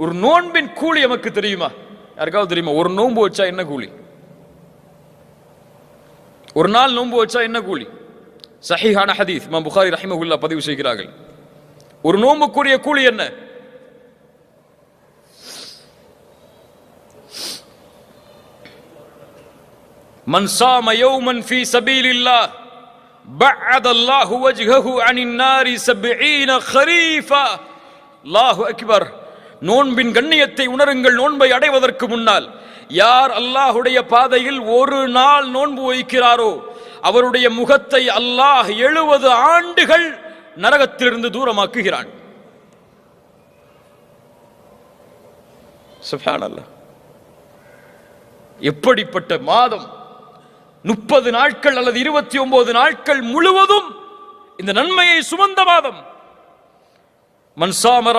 ஒரு நோன்பின் கூலி நமக்கு தெரியுமா? யாருக்காவது தெரியுமா? ஒரு நோன்பு வச்சா என்ன கூலி? ஒரு நாள் நோன்பு வச்சா என்ன கூலி? சஹீஹான ஹதீஸ் இமாம் புகாரி ரஹிமஹுல்லாஹ் பதிவு செய்கிறார்கள். ஒரு நோன்புக்குரிய கூலி என்ன? மன் ஸாம யௌமன் ஃபீ ஸபீலில்லாஹ் பஅதல்லாஹு வஜ்ஹஹு அனின் நாரி 70 கரீஃபா. அல்லாஹு அக்பர். நோன்பின் கண்ணியத்தை உணருங்கள். நோன்பை அடைவதற்கு முன்னால் யார் அல்லாஹுடைய பாதையில் ஒரு நாள் நோன்பு வைக்கிறாரோ அவருடைய முகத்தை அல்லாஹ் 70 ஆண்டுகள் நரகத்திலிருந்து தூரமாக்குகிறான். சுப்ஹானல்லாஹ். எப்படிப்பட்ட மாதம்! 30 நாட்கள் அல்லது 29 நாட்கள் முழுவதும் இந்த நன்மையை சுமந்த மாதம். மன் ஸாம